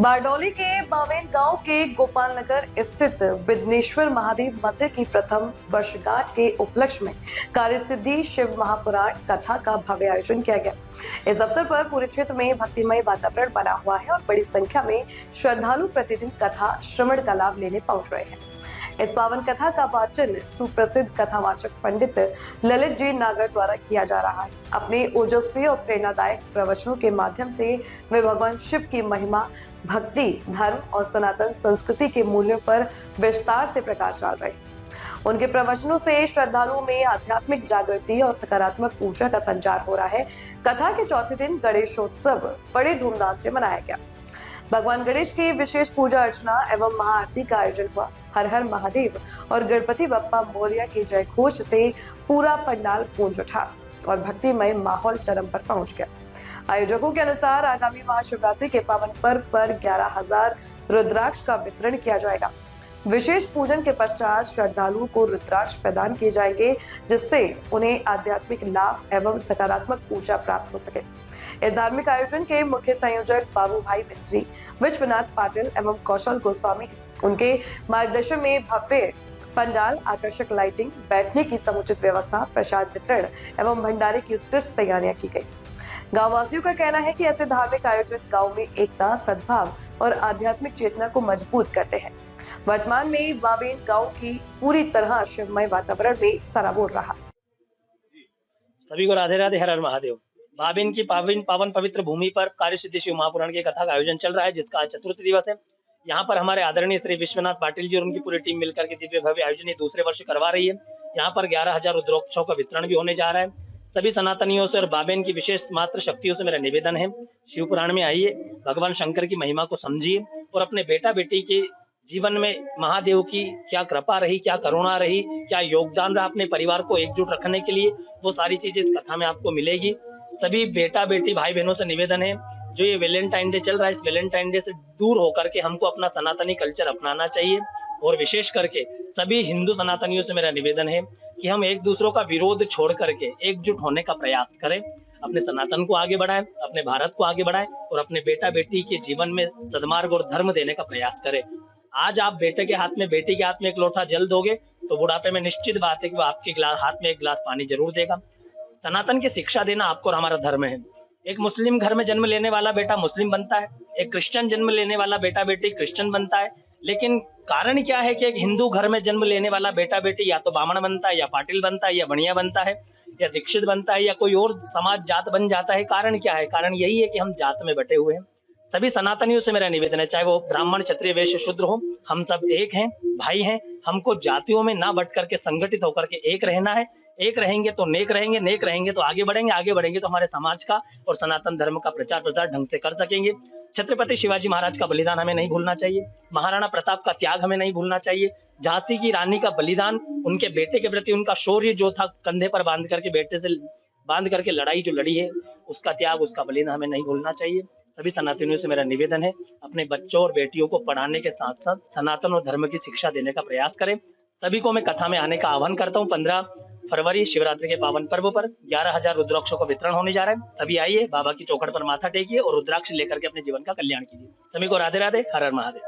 बारडोली के बावेन गांव के गोपाल नगर स्थित विघ्नेश्वर महादेव मंदिर की प्रथम वर्षगांठ के उपलक्ष्य में कार्यसिद्धि शिव महापुराण कथा का भव्य आयोजन किया गया। इस अवसर पर पूरे क्षेत्र में भक्तिमय वातावरण बना हुआ है और बड़ी संख्या में श्रद्धालु प्रतिदिन कथा श्रवण का लाभ लेने पहुंच रहे हैं। इस पावन कथा का वाचन सुप्रसिद्ध कथावाचक पंडित ललित जी नागर द्वारा किया जा रहा है। अपने ओजस्वी और प्रेरणादायक प्रवचनों के माध्यम से वे भगवान शिव की महिमा, भक्ति, धर्म और सनातन संस्कृति के मूल्यों पर विस्तार से प्रकाश डाल रहे हैं। उनके प्रवचनों से श्रद्धालुओं में आध्यात्मिक जागृति और सकारात्मक ऊर्जा का संचार हो रहा है। कथा के चौथे दिन गणेशोत्सव बड़े धूमधाम से मनाया गया। भगवान गणेश की विशेष पूजा अर्चना एवं महाआरती का आयोजन हुआ। हर हर महादेव और गणपति बप्पा मोरया के जय घोष से पूरा पंडाल गूंज उठा और भक्तिमय माहौल चरम पर पहुंच गया। आयोजकों के अनुसार आगामी महाशिवरात्रि के पावन पर्व पर 11,000 रुद्राक्ष का वितरण किया जाएगा। विशेष पूजन के पश्चात श्रद्धालुओं को रुद्राक्ष प्रदान किए जाएंगे, जिससे उन्हें आध्यात्मिक लाभ एवं सकारात्मक ऊर्जा प्राप्त हो सके। इस धार्मिक आयोजन के मुख्य संयोजक बाबू भाई मिस्त्री, विश्वनाथ पाटिल एवं कौशल गोस्वामी। उनके मार्गदर्शन में भव्य पंडाल, आकर्षक लाइटिंग, बैठने की समुचित व्यवस्था, प्रसाद वितरण एवं भंडारे की उत्कृष्ट तैयारियां की गई। गाँव वासियों का कहना है कि ऐसे धार्मिक आयोजन गाँव में एकता, सद्भाव और आध्यात्मिक चेतना को मजबूत करते हैं। वर्तमान में बावेन गांव की पूरी तरह शिवमय वातावरण में सराबोर रहा। सभी को राधे राधे, हर हर महादेव। बावेन की पावन पवित्र भूमि पर कार्यसिद्धि शिव महापुराण की कथा का आयोजन चल रहा है, जिसका आज चतुर्थ दिवस है। यहाँ पर हमारे आदरणीय श्री विश्वनाथ पाटिल जी और उनकी पूरी टीम मिलकर के दिव्य भव्य आयोजन दूसरे वर्ष करवा रही है। यहाँ पर 11,000 रुद्रोत्सव का वितरण भी होने जा रहा है। सभी सनातनियों से और बावेन की विशेष मात्र शक्तियों से मेरा निवेदन है, शिव पुराण में आइए, भगवान शंकर की महिमा को समझिए और अपने बेटा बेटी के जीवन में महादेव की क्या कृपा रही, क्या करुणा रही, क्या योगदान रहा अपने परिवार को एकजुट रखने के लिए, वो सारी चीजें इस कथा में आपको मिलेगी। सभी बेटा बेटी भाई बहनों से निवेदन है, जो ये वैलेंटाइन डे चल रहा है, इस वैलेंटाइन डे से दूर होकर के हमको अपना सनातनी कल्चर अपनाना चाहिए। और विशेष करके सभी हिंदू सनातनियों से मेरा निवेदन है कि हम एक दूसरों का विरोध छोड़ करके एकजुट होने का प्रयास करें, अपने सनातन को आगे बढ़ाएं, अपने भारत को आगे बढ़ाएं और अपने बेटा बेटी के जीवन में सद्मार्ग और धर्म देने का प्रयास करें। आज आप बेटे के हाथ में, बेटी के हाथ में एक लोटा जल दोगे तो बुढ़ापे में निश्चित बात है कि वो आपके हाथ में एक गिलास पानी जरूर देगा। सनातन की शिक्षा देना आपको और हमारा धर्म है। एक मुस्लिम घर में जन्म लेने वाला बेटा मुस्लिम बनता है, एक क्रिश्चियन जन्म लेने वाला बेटा बेटी क्रिश्चियन बनता है। लेकिन कारण क्या है कि एक हिंदू घर में जन्म लेने वाला बेटा बेटी या तो ब्राह्मण बनता है, या पाटिल बनता है, या बनिया बनता है, या दीक्षित बनता है, या कोई और समाज जात बन जाता है। कारण क्या है? कारण यही है कि हम जात में बटे हुए हैं। सभी सनातनियों से मेरा निवेदन है, चाहे वो ब्राह्मण, क्षत्रिय, वैश्य, शूद्र हो, हम सब एक हैं, भाई हैं। हमको जातियों में ना बट करके संगठित होकर के एक रहना है। एक रहेंगे तो नेक रहेंगे, नेक रहेंगे तो आगे बढ़ेंगे, आगे बढ़ेंगे तो हमारे समाज का और सनातन धर्म का प्रचार प्रसार ढंग से कर सकेंगे। छत्रपति शिवाजी महाराज का बलिदान हमें नहीं भूलना चाहिए, महाराणा प्रताप का त्याग हमें नहीं भूलना चाहिए, झांसी की रानी का बलिदान, उनके बेटे के प्रति उनका शौर्य जो था, कंधे पर बांध करके, बेटे से बांध करके लड़ाई जो लड़ी है, उसका त्याग, उसका बलिदान हमें नहीं भूलना चाहिए। सभी सनातनियों से मेरा निवेदन है, अपने बच्चों और बेटियों को पढ़ाने के साथ साथ सनातन और धर्म की शिक्षा देने का प्रयास करें। सभी को मैं कथा में आने का आह्वान करता हूँ। 15 फरवरी शिवरात्रि के पावन पर्व पर 11,000 रुद्राक्षों का वितरण होने जा रहा है। सभी आइए, बाबा की चौखट पर माथा टेकिए और रुद्राक्ष लेकर के अपने जीवन का कल्याण कीजिए। सभी को राधे राधे, हर हर महादेव।